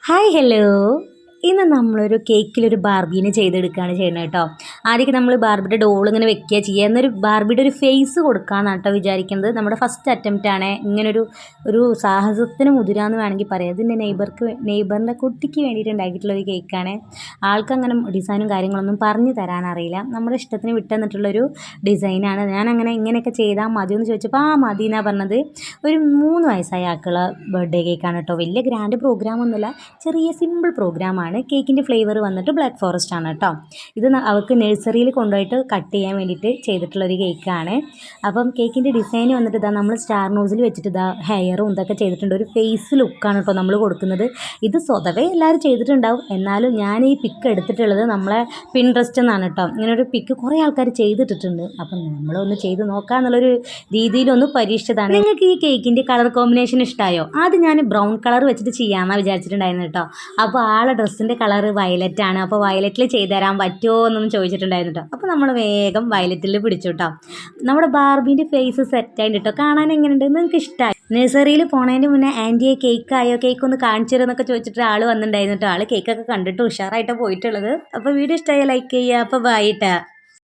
Hi hello. ഇന്ന് നമ്മളൊരു കേക്കിലൊരു ബാർബീനെ ചെയ്തെടുക്കുകയാണ് ചെയ്യുന്നത് കേട്ടോ. ആദ്യമൊക്കെ നമ്മൾ ബാർബിയുടെ ഡോൾ ഇങ്ങനെ വെക്കുക ചെയ്യുക, എന്നൊരു ബാർബിയുടെ ഒരു ഫേസ് കൊടുക്കാമെന്നാണ് കേട്ടോ വിചാരിക്കുന്നത്. നമ്മുടെ ഫസ്റ്റ് അറ്റംപ്റ്റ് ആണ് ഇങ്ങനൊരു ഒരു സാഹസത്തിന് മുതിരാന്ന് വേണമെങ്കിൽ പറയാം. ഇതിൻ്റെ നെയ്ബറിൻ്റെ കുട്ടിക്ക് വേണ്ടിയിട്ട് ഉണ്ടാക്കിയിട്ടുള്ള ഒരു കേക്കാണ്. ആൾക്കങ്ങനെ ഡിസൈനും കാര്യങ്ങളൊന്നും പറഞ്ഞു തരാൻ അറിയില്ല. നമ്മുടെ ഇഷ്ടത്തിന് വിട്ടുതന്നിട്ടുള്ളൊരു ഡിസൈനാണ്. ഞാനങ്ങനെ ഇങ്ങനെയൊക്കെ ചെയ്താൽ മതിയെന്ന് ചോദിച്ചപ്പോൾ മതി എന്നാണ് പറഞ്ഞത്. ഒരു 3 വയസ്സായ ആൾക്കുള്ള ബർത്ത്ഡേ കേക്കാണ് കേട്ടോ. വലിയ ഗ്രാൻഡ് പ്രോഗ്രാമൊന്നുമില്ല, ചെറിയ സിമ്പിൾ പ്രോഗ്രാമാണ്. കേക്കിൻ്റെ ഫ്ലേവർ വന്നിട്ട് ബ്ലാക്ക് ഫോറസ്റ്റ് ആണ് കേട്ടോ. ഇത് അവൾക്ക് നഴ്സറിയിൽ കൊണ്ടുപോയിട്ട് കട്ട് ചെയ്യാൻ വേണ്ടിയിട്ട് ചെയ്തിട്ടുള്ളൊരു കേക്കാണ്. അപ്പം കേക്കിൻ്റെ ഡിസൈൻ വന്നിട്ട് ഇതാ നമ്മൾ സ്റ്റാർ നോസിൽ വെച്ചിട്ട് ഇതാ ഹെയറും ഇതൊക്കെ ചെയ്തിട്ടുണ്ട്. ഒരു ഫേസ് ലുക്കാണ് കേട്ടോ നമ്മൾ കൊടുക്കുന്നത്. ഇത് സ്വതവേ എല്ലാവരും ചെയ്തിട്ടുണ്ടാവും, എന്നാലും ഞാൻ ഈ പിക്ക് എടുത്തിട്ടുള്ളത് നമ്മളെ പിൻട്രസ്റ്റ് എന്നാണ് കേട്ടോ. ഇങ്ങനൊരു പിക്ക് കുറേ ആൾക്കാർ ചെയ്തിട്ടിട്ടുണ്ട്. അപ്പം നമ്മളൊന്ന് ചെയ്ത് നോക്കാമെന്നുള്ളൊരു രീതിയിലൊന്ന് പരീക്ഷിച്ചതാണ്. നിങ്ങൾക്ക് ഈ കേക്കിൻ്റെ കളർ കോമ്പിനേഷൻ ഇഷ്ടമായോ? ആദ്യം ഞാൻ ബ്രൗൺ കളർ വെച്ചിട്ട് ചെയ്യാമെന്നാണ് വിചാരിച്ചിട്ടുണ്ടായിരുന്നു കേട്ടോ. അപ്പോൾ ആളെ ഡ്രസ്സിൻ്റെ കളർ വയലറ്റ് ആണ്. അപ്പോൾ വയലറ്റിൽ ചെയ്തു തരാൻ പറ്റുമോ എന്നൊന്നും ചോദിച്ചിട്ടുണ്ടായിരുന്നു കേട്ടോ. അപ്പോൾ നമ്മൾ വേഗം വയലറ്റിൽ പിടിച്ചു കേട്ടോ. നമ്മുടെ ബാർബീൻ്റെ ഫേസ് സെറ്റായിട്ട് കേട്ടോ. കാണാൻ എങ്ങനെയുണ്ട്? നിങ്ങൾക്ക് ഇഷ്ടമായി? നഴ്സറിയിൽ പോണതിൻ്റെ മുന്നേ ആൻറ്റിയെ കേക്കായോ, കേക്ക് ഒന്ന് കാണിച്ചു തരുമെന്നൊക്കെ ചോദിച്ചിട്ട് ആൾ വന്നിട്ടുണ്ടായിരുന്നു കേട്ടോ. ആൾ കേക്കൊക്കെ കണ്ടിട്ട് ഉഷാറായിട്ടാണ് പോയിട്ടുള്ളത്. അപ്പോൾ വീഡിയോ ഇഷ്ടമായാൽ ലൈക്ക് ചെയ്യുക. അപ്പോൾ ബൈ ട്ടാ.